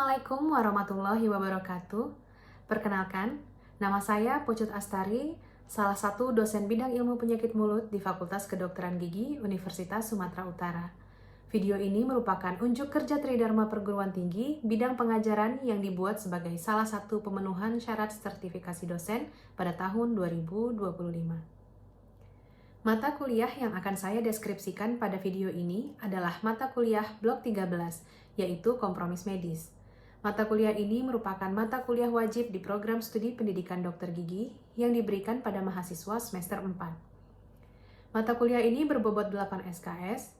Assalamualaikum warahmatullahi wabarakatuh. Perkenalkan, nama saya Pucut Astari, salah satu dosen bidang ilmu penyakit mulut di Fakultas Kedokteran Gigi Universitas Sumatera Utara. Video ini merupakan unjuk kerja Tridharma Perguruan Tinggi bidang pengajaran yang dibuat sebagai salah satu pemenuhan syarat sertifikasi dosen pada tahun 2025. Mata kuliah yang akan saya deskripsikan pada video ini adalah mata kuliah Blok 13, yaitu Kompromis Medis. Mata kuliah ini merupakan mata kuliah wajib di program studi pendidikan dokter gigi yang diberikan pada mahasiswa semester 4. Mata kuliah ini berbobot 8 SKS,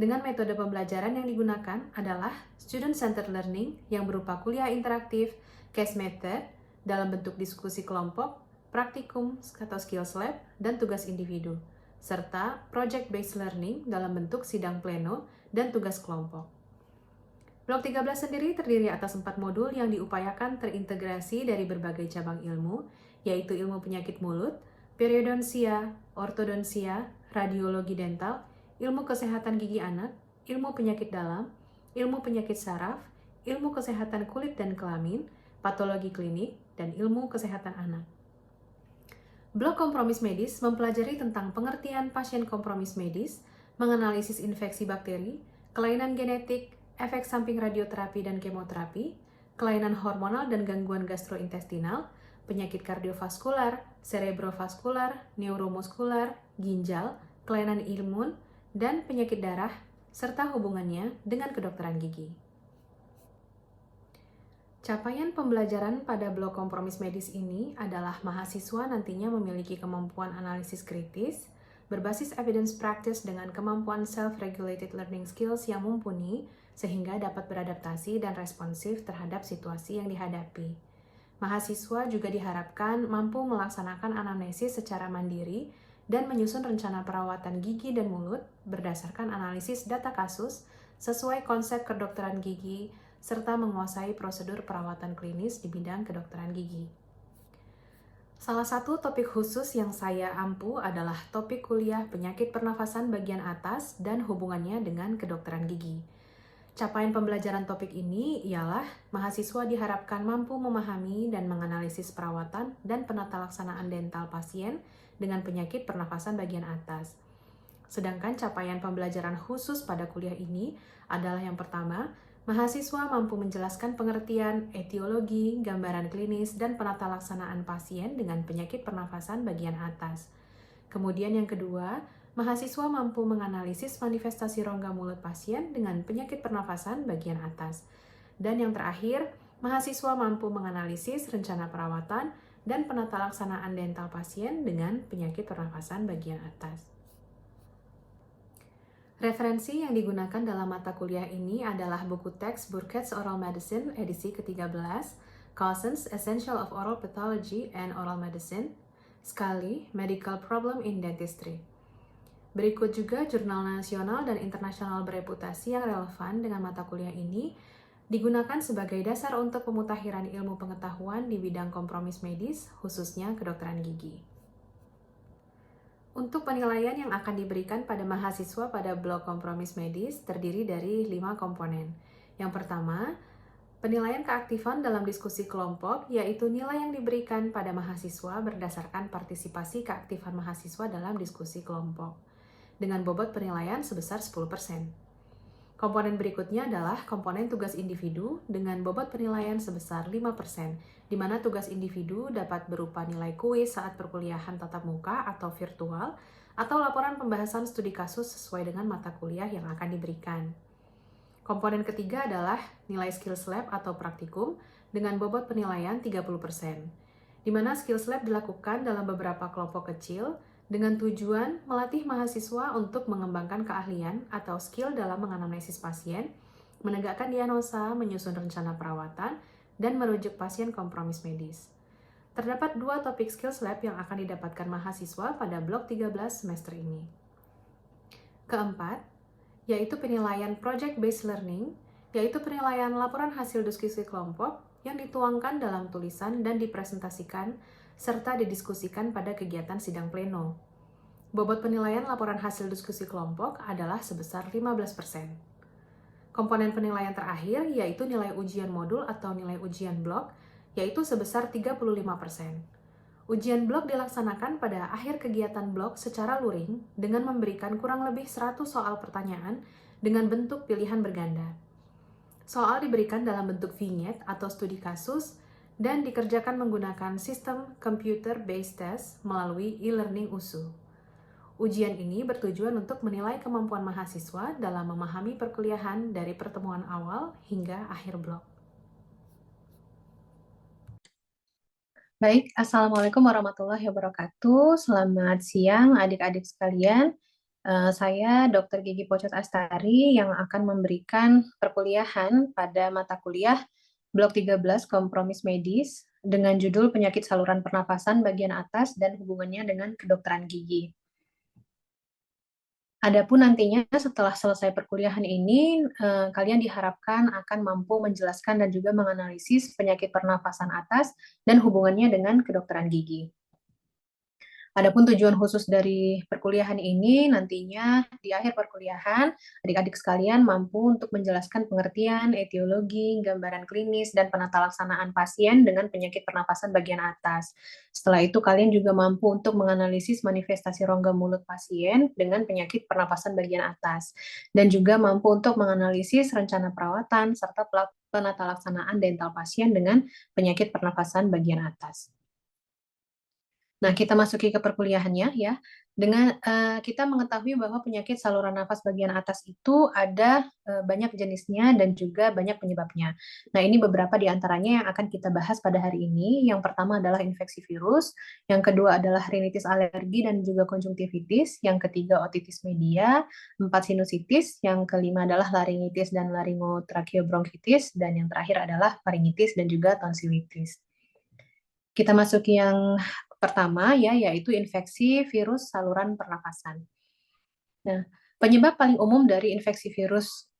dengan metode pembelajaran yang digunakan adalah Student-Centered Learning yang berupa kuliah interaktif, case method, dalam bentuk diskusi kelompok, praktikum atau skills lab, dan tugas individu, serta project-based learning dalam bentuk sidang pleno dan tugas kelompok. Blok 13 sendiri terdiri atas 4 modul yang diupayakan terintegrasi dari berbagai cabang ilmu, yaitu ilmu penyakit mulut, periodonsia, ortodonsia, radiologi dental, ilmu kesehatan gigi anak, ilmu penyakit dalam, ilmu penyakit saraf, ilmu kesehatan kulit dan kelamin, patologi klinik, dan ilmu kesehatan anak. Blok kompromis medis mempelajari tentang pengertian pasien kompromis medis, menganalisis infeksi bakteri, kelainan genetik, efek samping radioterapi dan kemoterapi, kelainan hormonal dan gangguan gastrointestinal, penyakit kardiovaskular, cerebrovaskular, neuromuskular, ginjal, kelainan imun, dan penyakit darah, serta hubungannya dengan kedokteran gigi. Capaian pembelajaran pada blok kompromis medis ini adalah mahasiswa nantinya memiliki kemampuan analisis kritis, berbasis evidence practice dengan kemampuan self-regulated learning skills yang mumpuni, sehingga dapat beradaptasi dan responsif terhadap situasi yang dihadapi. Mahasiswa juga diharapkan mampu melaksanakan anamnesis secara mandiri dan menyusun rencana perawatan gigi dan mulut berdasarkan analisis data kasus sesuai konsep kedokteran gigi, serta menguasai prosedur perawatan klinis di bidang kedokteran gigi. Salah satu topik khusus yang saya ampu adalah topik kuliah penyakit pernafasan bagian atas dan hubungannya dengan kedokteran gigi. Capaian pembelajaran topik ini ialah mahasiswa diharapkan mampu memahami dan menganalisis perawatan dan penata laksanaan dental pasien dengan penyakit pernafasan bagian atas. Sedangkan capaian pembelajaran khusus pada kuliah ini adalah yang pertama, mahasiswa mampu menjelaskan pengertian, etiologi, gambaran klinis, dan penata laksanaan pasien dengan penyakit pernafasan bagian atas. Kemudian yang kedua, mahasiswa mampu menganalisis manifestasi rongga mulut pasien dengan penyakit pernafasan bagian atas. Dan yang terakhir, mahasiswa mampu menganalisis rencana perawatan dan penata laksanaan dental pasien dengan penyakit pernafasan bagian atas. Referensi yang digunakan dalam mata kuliah ini adalah buku teks Burkett's Oral Medicine edisi ke-13, Cousins Essential of Oral Pathology and Oral Medicine, Scully Medical Problem in Dentistry. Berikut juga jurnal nasional dan internasional bereputasi yang relevan dengan mata kuliah ini digunakan sebagai dasar untuk pemutakhiran ilmu pengetahuan di bidang kompromis medis, khususnya kedokteran gigi. Untuk penilaian yang akan diberikan pada mahasiswa pada blok kompromis medis terdiri dari 5 komponen. Yang pertama, penilaian keaktifan dalam diskusi kelompok, yaitu nilai yang diberikan pada mahasiswa berdasarkan partisipasi keaktifan mahasiswa dalam diskusi kelompok, dengan bobot penilaian sebesar 10%. Komponen berikutnya adalah komponen tugas individu dengan bobot penilaian sebesar 5%, di mana tugas individu dapat berupa nilai kuis saat perkuliahan tatap muka atau virtual, atau laporan pembahasan studi kasus sesuai dengan mata kuliah yang akan diberikan. Komponen ketiga adalah nilai skills lab atau praktikum dengan bobot penilaian 30%, di mana skills lab dilakukan dalam beberapa kelompok kecil dengan tujuan melatih mahasiswa untuk mengembangkan keahlian atau skill dalam menganamnesis pasien, menegakkan diagnosa, menyusun rencana perawatan, dan merujuk pasien kompromis medis. Terdapat 2 topik skills lab yang akan didapatkan mahasiswa pada blok 13 semester ini. Keempat, yaitu penilaian project-based learning, yaitu penilaian laporan hasil diskusi kelompok yang dituangkan dalam tulisan dan dipresentasikan serta didiskusikan pada kegiatan sidang pleno. Bobot penilaian laporan hasil diskusi kelompok adalah sebesar 15%. Komponen penilaian terakhir yaitu nilai ujian modul atau nilai ujian blok, yaitu sebesar 35%. Ujian blok dilaksanakan pada akhir kegiatan blok secara luring dengan memberikan kurang lebih 100 soal pertanyaan dengan bentuk pilihan berganda. Soal diberikan dalam bentuk vignette atau studi kasus dan dikerjakan menggunakan sistem computer-based test melalui e-learning USU. Ujian ini bertujuan untuk menilai kemampuan mahasiswa dalam memahami perkuliahan dari pertemuan awal hingga akhir blok. Baik, Assalamualaikum warahmatullahi wabarakatuh. Selamat siang adik-adik sekalian. Saya Dr. Gigi Pocat Astari yang akan memberikan perkuliahan pada mata kuliah Blok 13 Kompromis Medis dengan judul Penyakit Saluran Pernapasan bagian atas dan hubungannya dengan kedokteran gigi. Adapun nantinya setelah selesai perkuliahan ini, kalian diharapkan akan mampu menjelaskan dan juga menganalisis penyakit pernapasan atas dan hubungannya dengan kedokteran gigi. Adapun tujuan khusus dari perkuliahan ini nantinya di akhir perkuliahan, adik-adik sekalian mampu untuk menjelaskan pengertian, etiologi, gambaran klinis, dan penata laksanaan pasien dengan penyakit pernapasan bagian atas. Setelah itu kalian juga mampu untuk menganalisis manifestasi rongga mulut pasien dengan penyakit pernapasan bagian atas. Dan juga mampu untuk menganalisis rencana perawatan serta penata laksanaan dental pasien dengan penyakit pernapasan bagian atas. Nah, kita masuki ke perkuliahannya ya. Dengan kita mengetahui bahwa penyakit saluran nafas bagian atas itu ada banyak jenisnya dan juga banyak penyebabnya. Nah, ini beberapa di antaranya yang akan kita bahas pada hari ini. Yang pertama adalah infeksi virus, yang kedua adalah rinitis alergi dan juga konjungtivitis, yang ketiga otitis media, 4 sinusitis, yang kelima adalah laringitis dan laringotracheobronchitis, dan yang terakhir adalah faringitis dan juga tonsilitis. Kita masuki yang pertama ya, yaitu infeksi virus saluran pernapasan. Nah, penyebab paling umum dari infeksi virus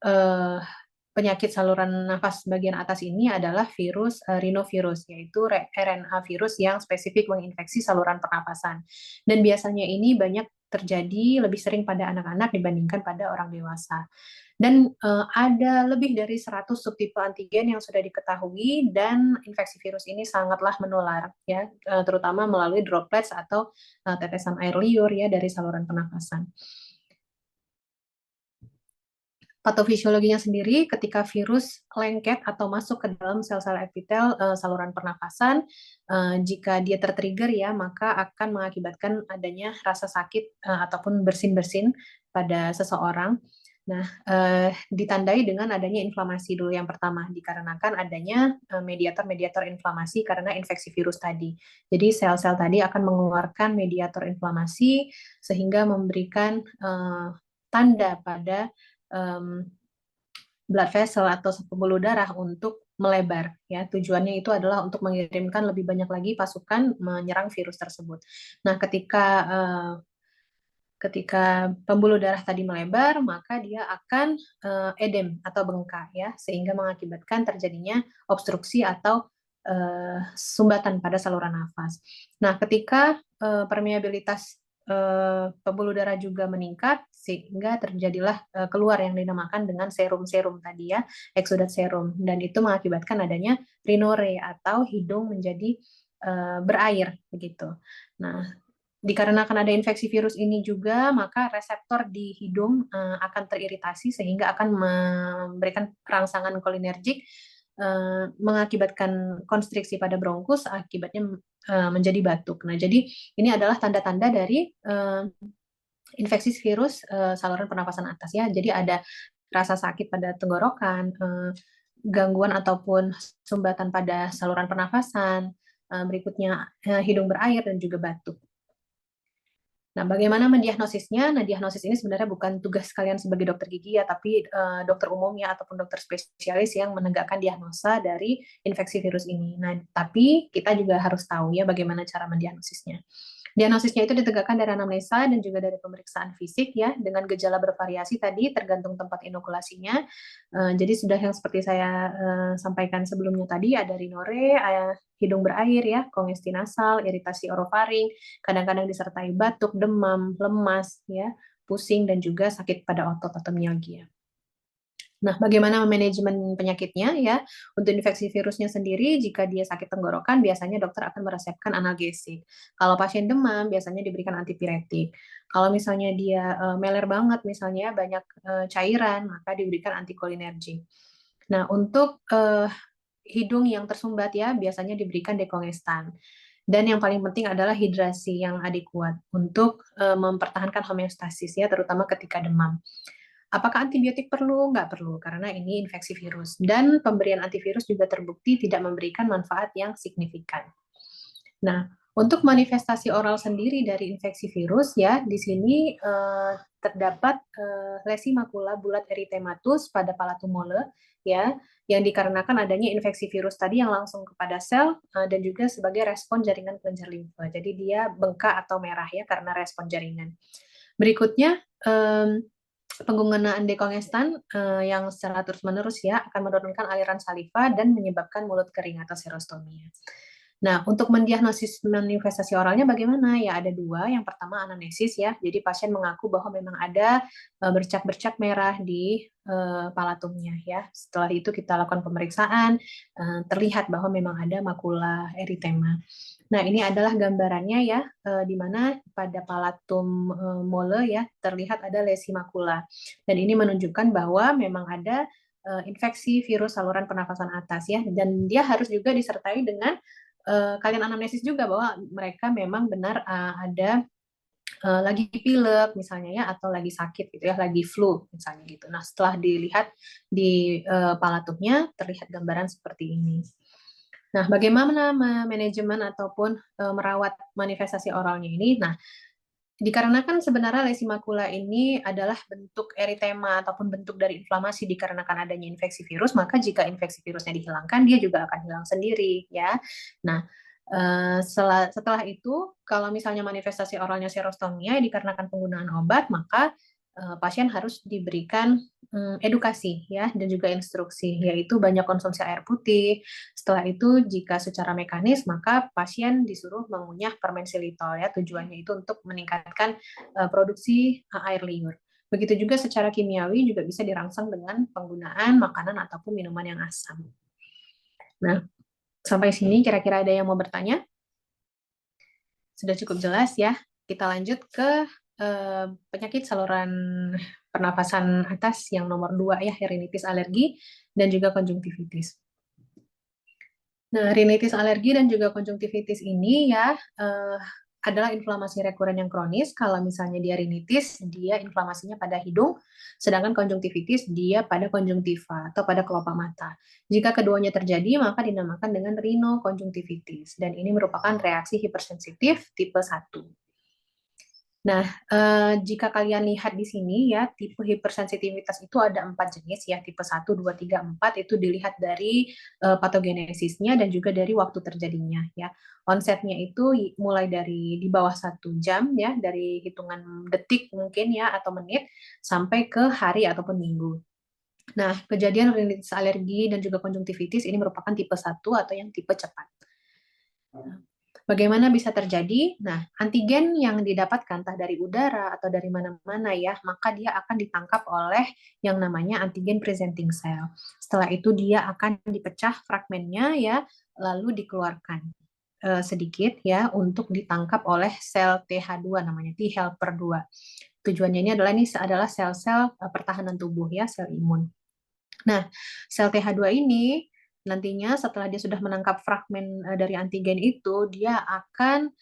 penyakit saluran nafas bagian atas ini adalah virus rhinovirus, yaitu RNA virus yang spesifik menginfeksi saluran pernapasan. Dan biasanya ini banyak terjadi lebih sering pada anak-anak dibandingkan pada orang dewasa. Dan ada lebih dari 100 subtipe antigen yang sudah diketahui dan infeksi virus ini sangatlah menular ya, terutama melalui droplets atau tetesan air liur ya dari saluran pernapasan. Patofisiologinya sendiri ketika virus lengket atau masuk ke dalam sel-sel epitel saluran pernapasan, jika dia tertrigger ya, maka akan mengakibatkan adanya rasa sakit ataupun bersin-bersin pada seseorang. Nah, ditandai dengan adanya inflamasi dulu yang pertama, dikarenakan adanya mediator-mediator inflamasi karena infeksi virus tadi. Jadi sel-sel tadi akan mengeluarkan mediator inflamasi sehingga memberikan tanda pada blood vessel atau pembuluh darah untuk melebar ya. Tujuannya itu adalah untuk mengirimkan lebih banyak lagi pasukan menyerang virus tersebut. Nah, ketika pembuluh darah tadi melebar, maka dia akan edem atau bengkak ya, sehingga mengakibatkan terjadinya obstruksi atau sumbatan pada saluran nafas. Nah, ketika permeabilitas pembuluh darah juga meningkat, sehingga terjadilah keluar yang dinamakan dengan serum-serum tadi ya, eksudat serum, dan itu mengakibatkan adanya rhinore atau hidung menjadi berair begitu. Nah, dikarenakan ada infeksi virus ini juga, maka reseptor di hidung akan teriritasi sehingga akan memberikan rangsangan kolinergik, mengakibatkan konstriksi pada bronkus, akibatnya menjadi batuk. Nah, jadi ini adalah tanda-tanda dari infeksi virus saluran pernapasan atas ya. Jadi ada rasa sakit pada tenggorokan, gangguan ataupun sumbatan pada saluran pernapasan, berikutnya hidung berair dan juga batuk. Nah, bagaimana mendiagnosisnya? Nah, diagnosis ini sebenarnya bukan tugas kalian sebagai dokter gigi ya, tapi dokter umum ya ataupun dokter spesialis yang menegakkan diagnosa dari infeksi virus ini. Nah, tapi kita juga harus tahu ya bagaimana cara mendiagnosisnya. Diagnosisnya itu ditegakkan dari anamnesa dan juga dari pemeriksaan fisik ya, dengan gejala bervariasi tadi tergantung tempat inokulasinya. Jadi sudah yang seperti saya sampaikan sebelumnya tadi, ada rhinore, hidung berair ya, kongesti nasal, iritasi orofaring, kadang-kadang disertai batuk, demam, lemas ya, pusing dan juga sakit pada otot atau mialgia. Nah, bagaimana manajemen penyakitnya ya? Untuk infeksi virusnya sendiri, jika dia sakit tenggorokan, biasanya dokter akan meresepkan analgesik. Kalau pasien demam, biasanya diberikan antipiretik. Kalau misalnya dia meler banget, misalnya banyak cairan, maka diberikan antikolinergik. Nah, untuk hidung yang tersumbat ya, biasanya diberikan dekongestan. Dan yang paling penting adalah hidrasi yang adekuat untuk mempertahankan homeostasis ya, terutama ketika demam. Apakah antibiotik perlu? Nggak perlu, karena ini infeksi virus. Dan pemberian antivirus juga terbukti tidak memberikan manfaat yang signifikan. Nah, untuk manifestasi oral sendiri dari infeksi virus ya, di sini terdapat lesi makula bulat erythematus pada palatum mole ya, yang dikarenakan adanya infeksi virus tadi yang langsung kepada sel dan juga sebagai respon jaringan kelenjar limfa. Jadi dia bengkak atau merah ya karena respon jaringan. Berikutnya penggunaan dekongestan yang secara terus-menerus ya akan menurunkan aliran saliva dan menyebabkan mulut kering atau serostomia. Nah, untuk mendiagnosis manifestasi oralnya bagaimana? Ya, ada dua. Yang pertama anamnesis ya. Jadi pasien mengaku bahwa memang ada bercak-bercak merah di palatumnya ya. Setelah itu kita lakukan pemeriksaan, terlihat bahwa memang ada makula eritema. Nah, ini adalah gambarannya ya, di mana pada palatum mole ya terlihat ada lesi makula. Dan ini menunjukkan bahwa memang ada infeksi virus saluran pernafasan atas ya, dan dia harus juga disertai dengan kalian anamnesis juga bahwa mereka memang benar ada lagi pilek misalnya ya, atau lagi sakit gitu ya, lagi flu misalnya gitu. Nah, setelah dilihat di palatumnya terlihat gambaran seperti ini. Nah, bagaimana manajemen ataupun merawat manifestasi oralnya ini? Nah, dikarenakan sebenarnya lesi makula ini adalah bentuk eritema ataupun bentuk dari inflamasi dikarenakan adanya infeksi virus, maka jika infeksi virusnya dihilangkan, dia juga akan hilang sendiri, ya. Nah, setelah itu, kalau misalnya manifestasi oralnya serostomia dikarenakan penggunaan obat, maka pasien harus diberikan edukasi ya dan juga instruksi, yaitu banyak konsumsi air putih. Setelah itu jika secara mekanis maka pasien disuruh mengunyah permen xilitol ya, tujuannya itu untuk meningkatkan produksi air liur. Begitu juga secara kimiawi juga bisa dirangsang dengan penggunaan makanan ataupun minuman yang asam. Nah, sampai sini kira-kira ada yang mau bertanya? Sudah cukup jelas ya. Kita lanjut ke penyakit saluran pernafasan atas yang nomor 2 ya, rinitis alergi dan juga konjungtivitis. Nah, rinitis alergi dan juga konjungtivitis ini ya adalah inflamasi rekuren yang kronis. Kalau misalnya dia rinitis, dia inflamasinya pada hidung, sedangkan konjungtivitis dia pada konjungtiva atau pada kelopak mata. Jika keduanya terjadi, maka dinamakan dengan rinokonjungtivitis. Dan ini merupakan reaksi hipersensitif tipe 1. Nah, jika kalian lihat di sini ya, tipe hipersensitivitas itu ada 4 jenis ya, tipe 1, 2, 3, 4 itu dilihat dari patogenesisnya dan juga dari waktu terjadinya ya. Onsetnya itu mulai dari di bawah 1 jam ya, dari hitungan detik mungkin ya atau menit sampai ke hari ataupun minggu. Nah, kejadian rinitis alergi dan juga konjungtivitis ini merupakan tipe 1 atau yang tipe cepat. Bagaimana bisa terjadi? Nah, antigen yang didapatkan entah dari udara atau dari mana-mana ya, maka dia akan ditangkap oleh yang namanya antigen presenting cell. Setelah itu dia akan dipecah fragmennya ya, lalu dikeluarkan sedikit ya untuk ditangkap oleh sel TH2 namanya T helper 2. Tujuannya ini adalah sel-sel pertahanan tubuh ya, sel imun. Nah, sel TH2 ini nantinya setelah dia sudah menangkap fragmen dari antigen itu, dia akan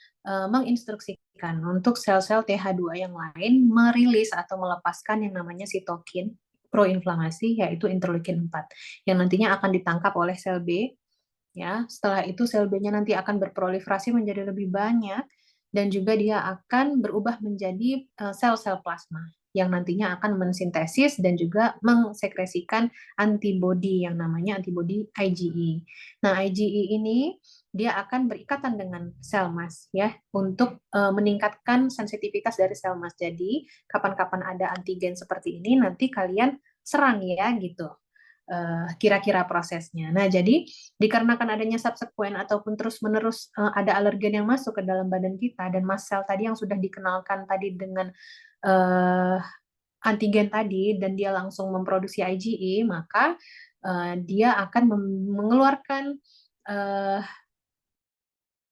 menginstruksikan untuk sel-sel TH2 yang lain merilis atau melepaskan yang namanya sitokin proinflamasi, yaitu interleukin 4, yang nantinya akan ditangkap oleh sel B. Ya, setelah itu sel B-nya nanti akan berproliferasi menjadi lebih banyak dan juga dia akan berubah menjadi sel-sel plasma yang nantinya akan mensintesis dan juga mengsekresikan antibodi yang namanya antibodi IgE. Nah, IgE ini dia akan berikatan dengan sel mas ya untuk meningkatkan sensitivitas dari sel mas. Jadi, kapan-kapan ada antigen seperti ini nanti kalian serang ya gitu. Kira-kira prosesnya. Nah, jadi dikarenakan adanya subsekuen ataupun terus-menerus ada alergen yang masuk ke dalam badan kita dan mast cell tadi yang sudah dikenalkan tadi dengan antigen tadi dan dia langsung memproduksi IgE, maka dia akan mengeluarkan eh,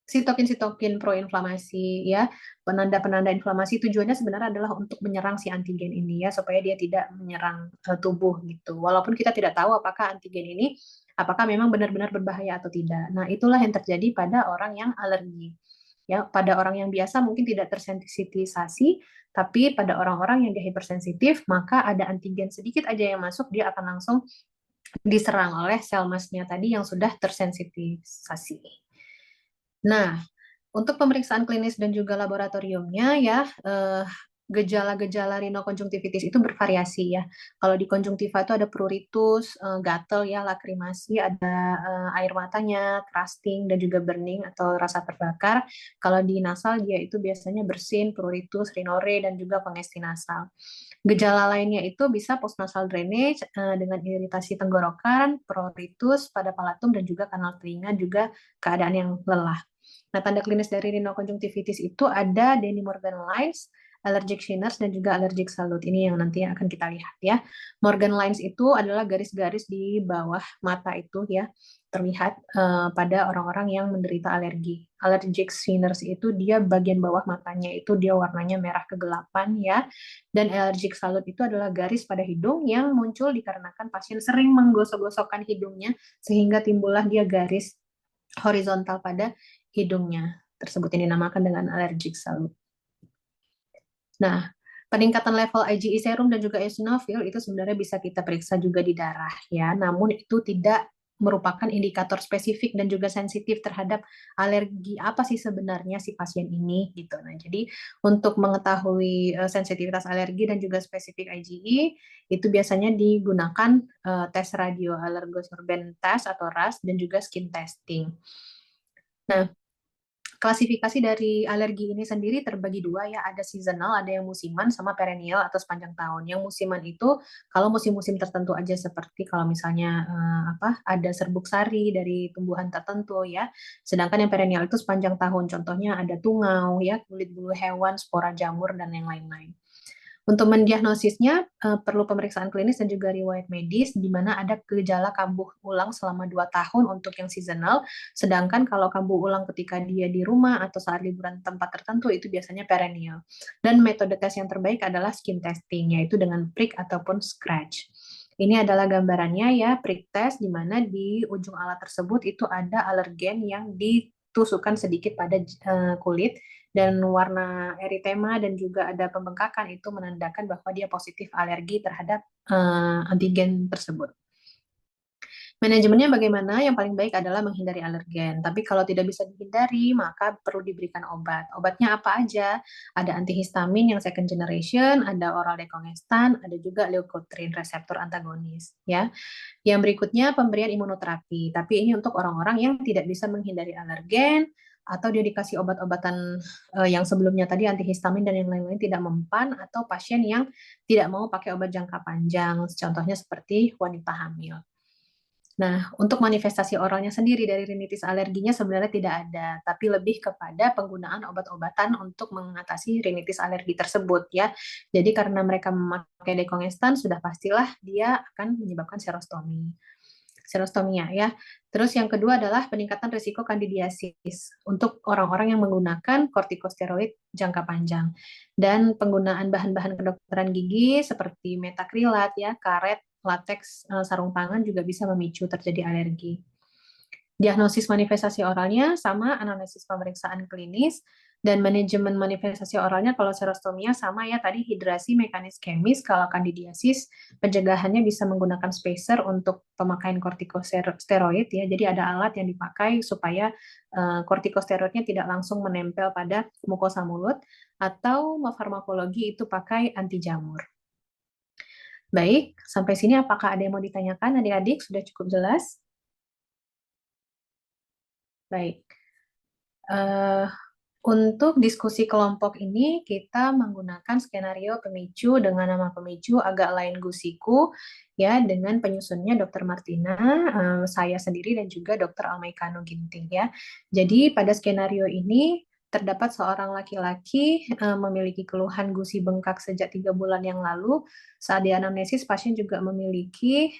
sitokin-sitokin proinflamasi ya, penanda-penanda inflamasi. Tujuannya sebenarnya adalah untuk menyerang si antigen ini ya, supaya dia tidak menyerang tubuh gitu. Walaupun kita tidak tahu apakah antigen ini apakah memang benar-benar berbahaya atau tidak. Nah, itulah yang terjadi pada orang yang alergi. Ya, pada orang yang biasa mungkin tidak tersensitisasi, tapi pada orang-orang yang dia hipersensitif, maka ada antigen sedikit aja yang masuk, dia akan langsung diserang oleh sel masnya tadi yang sudah tersensitisasi. Nah, untuk pemeriksaan klinis dan juga laboratoriumnya ya, gejala-gejala rinokonjungtivitis itu bervariasi ya. Kalau di konjungtiva itu ada pruritus, gatel ya, lakrimasi, ada air matanya, crusting, dan juga burning atau rasa terbakar. Kalau di nasal dia itu biasanya bersin, pruritus, rhinore, dan juga kongesti nasal. Gejala lainnya itu bisa postnasal drainage dengan iritasi tenggorokan, pruritus pada palatum, dan juga kanal telinga juga keadaan yang lelah. Nah, tanda klinis dari rinokonjungtivitis itu ada Denny Morgan lines, allergic shinners, dan juga allergic salute. Ini yang nanti akan kita lihat ya. Morgan lines itu adalah garis-garis di bawah mata itu ya, terlihat pada orang-orang yang menderita alergi. Allergic shinners itu dia bagian bawah matanya itu dia warnanya merah kegelapan ya. Dan allergic salute itu adalah garis pada hidung yang muncul dikarenakan pasien sering menggosok-gosokkan hidungnya sehingga timbullah dia garis horizontal pada hidungnya. Tersebut yang dinamakan dengan allergic salute. Nah, peningkatan level IgE serum dan juga eosinofil itu sebenarnya bisa kita periksa juga di darah ya, namun itu tidak merupakan indikator spesifik dan juga sensitif terhadap alergi apa sih sebenarnya si pasien ini gitu. Nah, jadi untuk mengetahui sensitivitas alergi dan juga spesifik IgE itu biasanya digunakan tes radio allergosorben test atau RAS dan juga skin testing. Nah, klasifikasi dari alergi ini sendiri terbagi dua ya, ada seasonal, ada yang musiman, sama perennial atau sepanjang tahun. Yang musiman itu kalau musim-musim tertentu aja seperti kalau misalnya ada serbuk sari dari tumbuhan tertentu ya. Sedangkan yang perennial itu sepanjang tahun. Contohnya ada tungau ya, kulit bulu hewan, spora jamur dan yang lain-lain. Untuk mendiagnosisnya perlu pemeriksaan klinis dan juga riwayat medis, di mana ada gejala kambuh ulang selama 2 tahun untuk yang seasonal, sedangkan kalau kambuh ulang ketika dia di rumah atau saat liburan tempat tertentu itu biasanya perennial. Dan metode tes yang terbaik adalah skin testing, yaitu dengan prick ataupun scratch. Ini adalah gambarannya ya, prick test, di mana di ujung alat tersebut itu ada alergen yang ditusukkan sedikit pada kulit, dan warna eritema dan juga ada pembengkakan itu menandakan bahwa dia positif alergi terhadap antigen tersebut. Manajemennya bagaimana? Yang paling baik adalah menghindari alergen. Tapi kalau tidak bisa dihindari, maka perlu diberikan obat. Obatnya apa aja? Ada antihistamin yang second generation, ada oral dekongestan, ada juga leukotriene reseptor antagonis. Ya. Yang berikutnya pemberian imunoterapi. Tapi ini untuk orang-orang yang tidak bisa menghindari alergen, atau dia dikasih obat-obatan yang sebelumnya tadi antihistamin dan yang lain-lain tidak mempan, atau pasien yang tidak mau pakai obat jangka panjang, contohnya seperti wanita hamil. Nah, untuk manifestasi oralnya sendiri dari rinitis alerginya sebenarnya tidak ada, tapi lebih kepada penggunaan obat-obatan untuk mengatasi rinitis alergi tersebut ya. Jadi karena mereka memakai dekongestan, sudah pastilah dia akan menyebabkan serostomia ya. Terus yang kedua adalah peningkatan risiko kandidiasis untuk orang-orang yang menggunakan kortikosteroid jangka panjang. Dan penggunaan bahan-bahan kedokteran gigi seperti metakrilat ya, karet, lateks, sarung tangan juga bisa memicu terjadi alergi. Diagnosis manifestasi oralnya sama anamnesis pemeriksaan klinis, dan manajemen manifestasi oralnya kalau serostomia sama ya tadi, hidrasi mekanis kemis. Kalau kandidiasis pencegahannya bisa menggunakan spacer untuk pemakaian kortikosteroid ya. Jadi ada alat yang dipakai supaya kortikosteroidnya tidak langsung menempel pada mukosa mulut, atau farmakologi itu pakai anti jamur. Baik, sampai sini apakah ada yang mau ditanyakan adik-adik? Sudah cukup jelas? Baik. Untuk diskusi kelompok ini, kita menggunakan skenario pemicu dengan nama pemicu agak lain gusiku, ya, dengan penyusunnya Dr. Martina, saya sendiri, dan juga Dr. Almaikano Ginting, ya. Jadi, pada skenario ini, terdapat seorang laki-laki memiliki keluhan gusi bengkak sejak 3 bulan yang lalu. Saat dianamnesis, pasien juga memiliki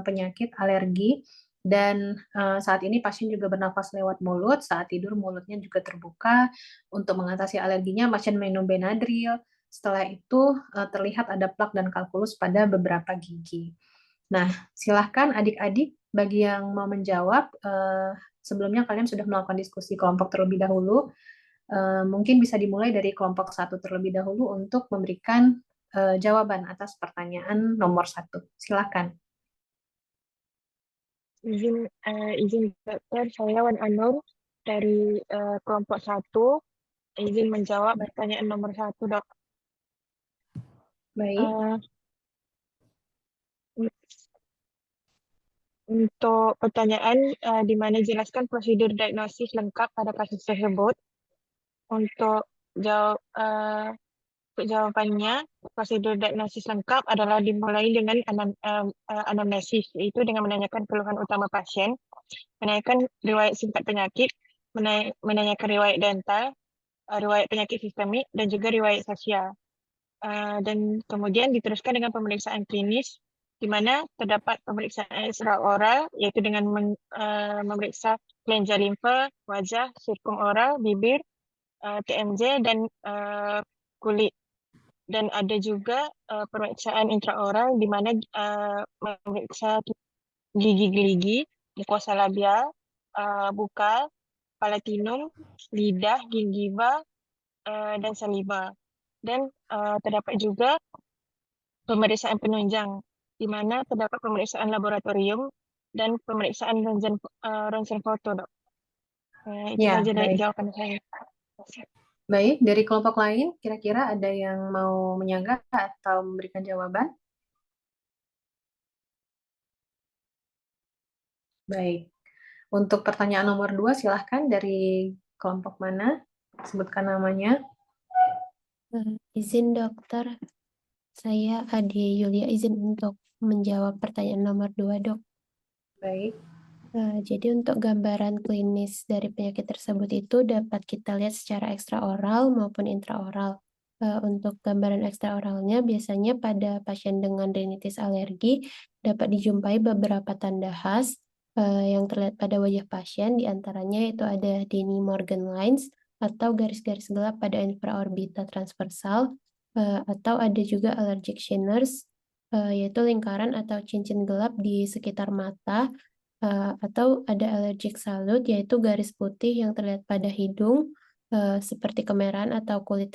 penyakit alergi dan saat ini pasien juga bernafas lewat mulut. Saat tidur mulutnya juga terbuka. Untuk mengatasi alerginya, pasien minum Benadryl. Setelah itu terlihat ada plak dan kalkulus pada beberapa gigi. Nah, silahkan adik-adik bagi yang mau menjawab. Sebelumnya kalian sudah melakukan diskusi kelompok terlebih dahulu. Mungkin bisa dimulai dari kelompok 1 terlebih dahulu untuk memberikan jawaban atas pertanyaan nomor 1. Silahkan. Izin dokter, saya Wan Anur dari kelompok 1. Izin menjawab pertanyaan nomor 1, dok. Baik. Untuk pertanyaan di mana jelaskan prosedur diagnosis lengkap pada kasus tersebut. Untuk jawabannya, prosedur diagnosis lengkap adalah dimulai dengan anamnesis, yaitu dengan menanyakan keluhan utama pasien, menanyakan riwayat singkat penyakit, menanyakan riwayat dental, riwayat penyakit sistemik, dan juga riwayat sosial. Dan kemudian diteruskan dengan pemeriksaan klinis, di mana terdapat pemeriksaan ekstraoral, yaitu dengan memeriksa kelenjar limfa, wajah, sirkum oral, bibir, TMJ, dan kulit. Dan ada juga pemeriksaan intraoral, di mana memeriksa gigi-gigi, mukosa labial, bukal, palatinum, lidah, gingiva, dan saliva. Dan terdapat juga pemeriksaan penunjang, di mana terdapat pemeriksaan laboratorium dan pemeriksaan ronsen foto, dok. Itu Ya, saja dari baik. jawaban saya. Baik, dari kelompok lain, kira-kira ada yang mau menyanggah atau memberikan jawaban? Baik. Untuk pertanyaan nomor 2, silahkan dari kelompok mana? Sebutkan namanya. Izin dokter, saya Ade Yulia izin untuk menjawab pertanyaan nomor 2, dok. Baik. Jadi untuk gambaran klinis dari penyakit tersebut itu dapat kita lihat secara ekstraoral maupun intraoral. Untuk gambaran ekstraoralnya biasanya pada pasien dengan rinitis alergi dapat dijumpai beberapa tanda khas yang terlihat pada wajah pasien, diantaranya itu ada Denny Morgan lines atau garis-garis gelap pada infraorbita transversal, atau ada juga allergic shinners, yaitu lingkaran atau cincin gelap di sekitar mata, atau ada allergic salute, yaitu garis putih yang terlihat pada hidung, seperti kemerahan atau kulit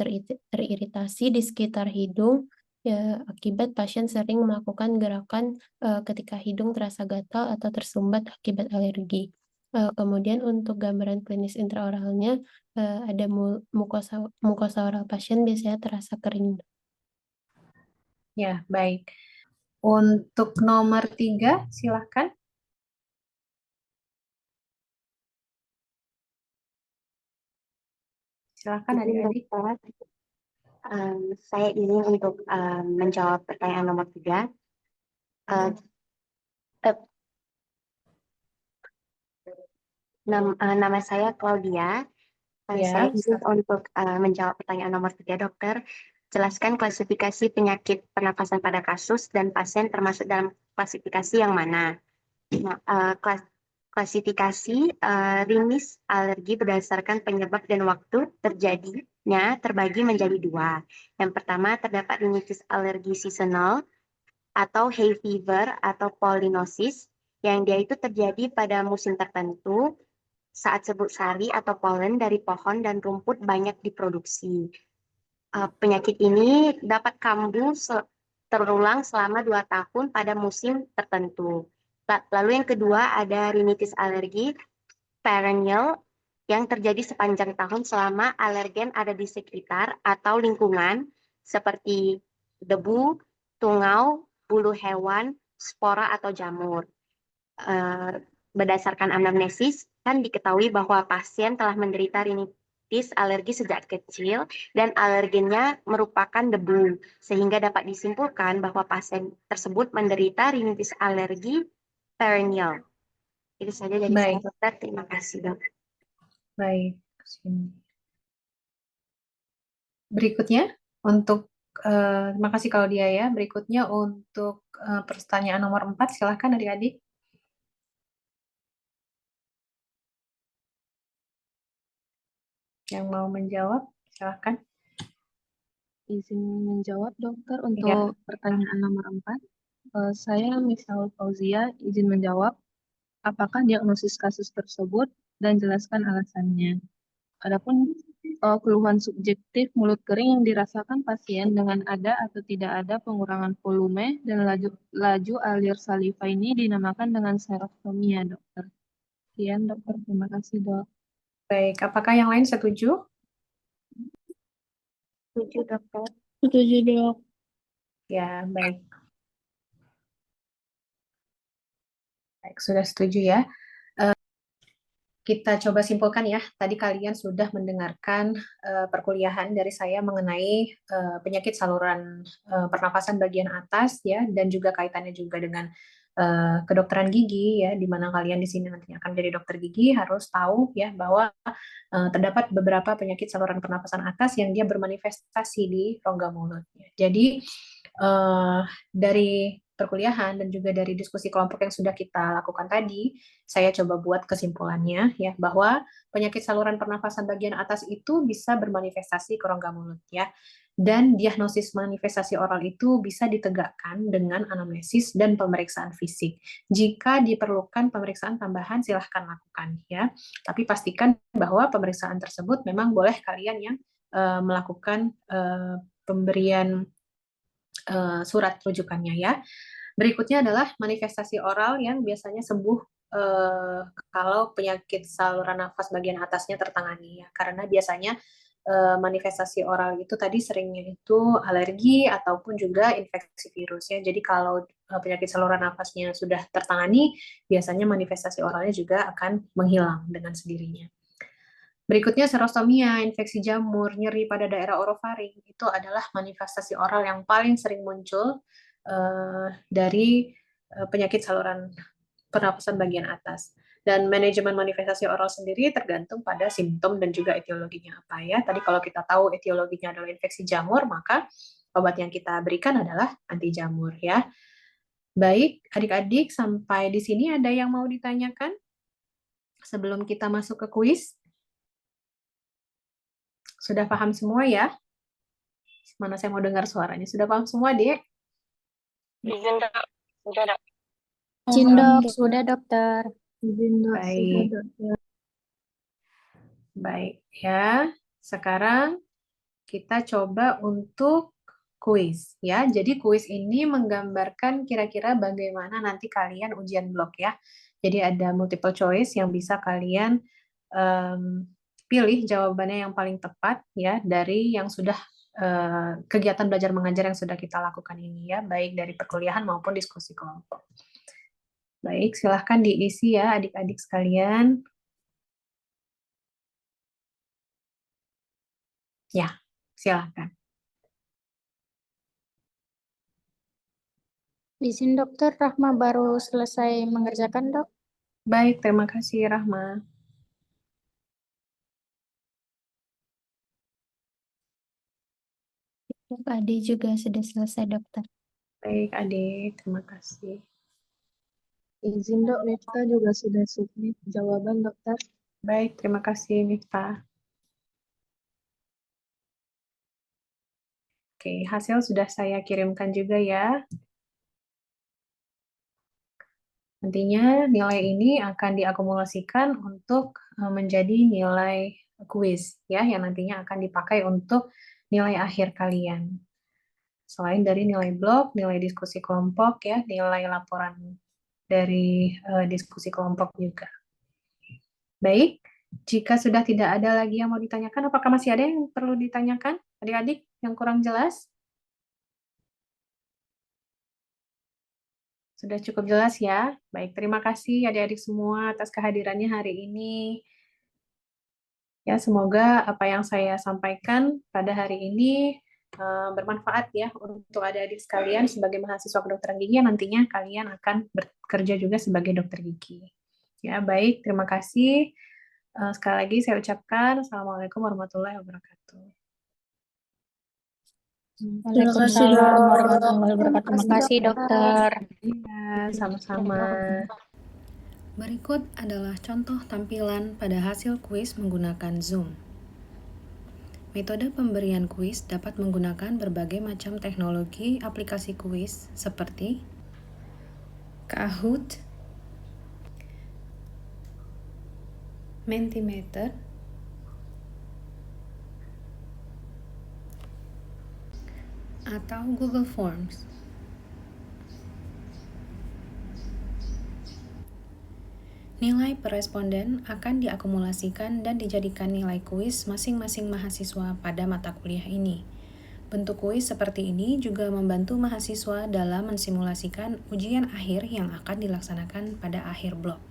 teriritasi di sekitar hidung, ya, akibat pasien sering melakukan gerakan ketika hidung terasa gatal atau tersumbat akibat alergi. Kemudian untuk gambaran klinis intraoralnya, ada mukosa oral pasien biasanya terasa kering. Ya, baik. Untuk nomor 3, silahkan. Silahkan adik-adik. Saya ingin untuk menjawab pertanyaan nomor 3. Nama saya Claudia. Ya, Saya ingin untuk menjawab pertanyaan nomor 3, dokter. Jelaskan klasifikasi penyakit pernafasan pada kasus dan pasien termasuk dalam klasifikasi yang mana. Nah, klasifikasi rinis alergi berdasarkan penyebab dan waktu terjadinya terbagi menjadi 2. Yang pertama terdapat rinitis alergi seasonal atau hay fever atau pollinosis, yang dia itu terjadi pada musim tertentu saat sebut sari atau polen dari pohon dan rumput banyak diproduksi. Penyakit ini dapat kambuh terulang selama 2 tahun pada musim tertentu. Lalu yang kedua ada rinitis alergi perennial yang terjadi sepanjang tahun selama alergen ada di sekitar atau lingkungan seperti debu, tungau, bulu hewan, spora atau jamur. Berdasarkan anamnesis, kan diketahui bahwa pasien telah menderita rinitis alergi sejak kecil dan alergennya merupakan debu, sehingga dapat disimpulkan bahwa pasien tersebut menderita rinitis alergi perennial. Itu saja dari saya, dokter. Terima kasih, dok. Baik. Berikutnya untuk terima kasih Claudia ya. Berikutnya untuk pertanyaan nomor 4, silahkan adik-adik. Yang mau menjawab, silahkan. Izin menjawab dokter untuk pertanyaan nomor 4. Saya Misal Fauzia izin menjawab. Apakah diagnosis kasus tersebut dan jelaskan alasannya. Adapun keluhan subjektif mulut kering yang dirasakan pasien dengan ada atau tidak ada pengurangan volume dan laju alir saliva ini dinamakan dengan serostomia, dokter. Sekian, dokter. Terima kasih, dok. Baik, apakah yang lain setuju? Setuju, dokter. Setuju, Dok. Ya, baik. Baik, sudah setuju ya. Kita coba simpulkan ya. Tadi kalian sudah mendengarkan perkuliahan dari saya mengenai penyakit saluran pernafasan bagian atas ya, dan juga kaitannya juga dengan kedokteran gigi ya, di mana kalian di sini nantinya akan menjadi dokter gigi harus tahu ya bahwa terdapat beberapa penyakit saluran pernafasan atas yang dia bermanifestasi di rongga mulut. Jadi dari perkuliahan dan juga dari diskusi kelompok yang sudah kita lakukan tadi, saya coba buat kesimpulannya ya bahwa penyakit saluran pernafasan bagian atas itu bisa bermanifestasi ke rongga mulut ya. Dan diagnosis manifestasi oral itu bisa ditegakkan dengan anamnesis dan pemeriksaan fisik. Jika diperlukan pemeriksaan tambahan, silahkan lakukan ya. Tapi pastikan bahwa pemeriksaan tersebut memang boleh kalian yang melakukan pemberian surat rujukannya ya. Berikutnya adalah manifestasi oral yang biasanya sembuh kalau penyakit saluran nafas bagian atasnya tertangani ya. Karena biasanya manifestasi oral itu tadi seringnya itu alergi ataupun juga infeksi virus ya. Jadi kalau penyakit saluran nafasnya sudah tertangani, biasanya manifestasi oralnya juga akan menghilang dengan sendirinya. Berikutnya serostomia, infeksi jamur, nyeri pada daerah orofaring, itu adalah manifestasi oral yang paling sering muncul dari penyakit saluran pernapasan bagian atas. Dan manajemen manifestasi oral sendiri tergantung pada simptom dan juga etiologinya apa ya. Tadi kalau kita tahu etiologinya adalah infeksi jamur, maka obat yang kita berikan adalah anti jamur ya. Baik, adik-adik sampai di sini ada yang mau ditanyakan sebelum kita masuk ke kuis? Sudah paham semua ya? Mana saya mau dengar suaranya. Sudah paham semua, Dek? Izin, Dok. Sudah, Dok. Izin, Dok. Sudah, dokter. Izin, dok. Baik. Sudah, dokter. Baik ya. Sekarang kita coba untuk kuis ya. Jadi kuis ini menggambarkan kira-kira bagaimana nanti kalian ujian blok ya. Jadi ada multiple choice yang bisa kalian pilih jawabannya yang paling tepat ya dari yang sudah kegiatan belajar mengajar yang sudah kita lakukan ini ya, baik dari perkuliahan maupun diskusi kelompok. Baik, silahkan diisi ya adik-adik sekalian. Ya, silahkan. Izin, dokter. Rahma baru selesai mengerjakan, dok. Baik, terima kasih Rahma. Ade juga sudah selesai, dokter. Baik, Adik, terima kasih. Izin, dok. Miftah juga sudah submit jawaban, dokter. Baik, terima kasih Miftah. Oke, hasil sudah saya kirimkan juga ya. Nantinya nilai ini akan diakumulasikan untuk menjadi nilai kuis ya, yang nantinya akan dipakai untuk nilai akhir kalian. Selain dari nilai blok, nilai diskusi kelompok ya, nilai laporan dari diskusi kelompok juga. Baik, jika sudah tidak ada lagi yang mau ditanyakan, apakah masih ada yang perlu ditanyakan, adik-adik yang kurang jelas? Sudah cukup jelas ya? Baik, terima kasih adik-adik semua atas kehadirannya hari ini. Ya, semoga apa yang saya sampaikan pada hari ini bermanfaat ya untuk adik-adik sekalian sebagai mahasiswa kedokteran gigi yang nantinya kalian akan bekerja juga sebagai dokter gigi. Ya, baik, terima kasih. Sekali lagi saya ucapkan Assalamualaikum warahmatullahi wabarakatuh. Waalaikumsalam warahmatullahi wabarakatuh. Terima kasih, dokter. Iya, sama-sama. Berikut adalah contoh tampilan pada hasil kuis menggunakan Zoom. Metode pemberian kuis dapat menggunakan berbagai macam teknologi aplikasi kuis seperti Kahoot, Mentimeter, atau Google Forms. Nilai per responden akan diakumulasikan dan dijadikan nilai kuis masing-masing mahasiswa pada mata kuliah ini. Bentuk kuis seperti ini juga membantu mahasiswa dalam mensimulasikan ujian akhir yang akan dilaksanakan pada akhir blok.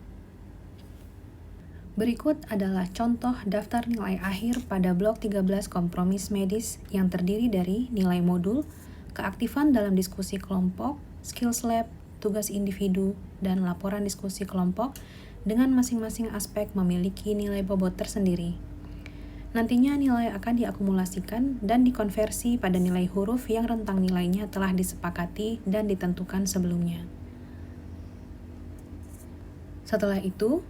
Berikut adalah contoh daftar nilai akhir pada blok 13 kompromis medis yang terdiri dari nilai modul, keaktifan dalam diskusi kelompok, skills lab, tugas individu, dan laporan diskusi kelompok dengan masing-masing aspek memiliki nilai bobot tersendiri. Nantinya nilai akan diakumulasikan dan dikonversi pada nilai huruf yang rentang nilainya telah disepakati dan ditentukan sebelumnya. Setelah itu,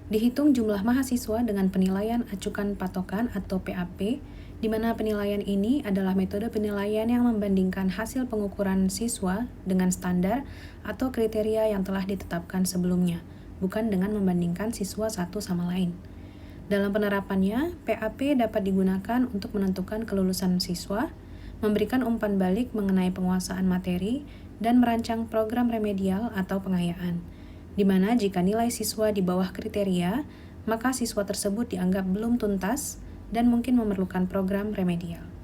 dihitung jumlah mahasiswa dengan penilaian acukan patokan atau PAP, di mana penilaian ini adalah metode penilaian yang membandingkan hasil pengukuran siswa dengan standar atau kriteria yang telah ditetapkan sebelumnya, bukan dengan membandingkan siswa satu sama lain. Dalam penerapannya, PAP dapat digunakan untuk menentukan kelulusan siswa, memberikan umpan balik mengenai penguasaan materi, dan merancang program remedial atau pengayaan, di mana jika nilai siswa di bawah kriteria, maka siswa tersebut dianggap belum tuntas dan mungkin memerlukan program remedial.